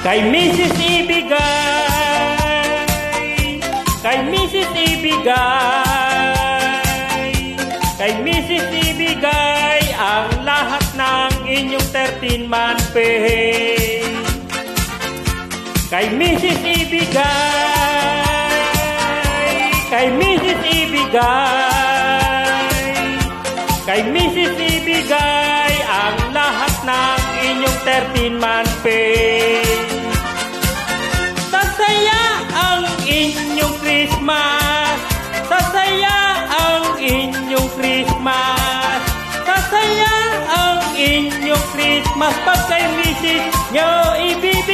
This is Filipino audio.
Kay Mrs. Ibigay, kay Mrs. Ibigay, kay Mrs. Ibigay, ang lahat ng inyong 13-month pay. Kay Mrs. Ibigay, kay Mrs. Ibigay, kay Mrs. Ibigay, ang lahat ng inyong 13-month pay. Sasaya ang inyong Christmas, sasaya ang inyong Christmas, sasaya ang inyong Christmas, pag kay Mrs. nyo ibibigay.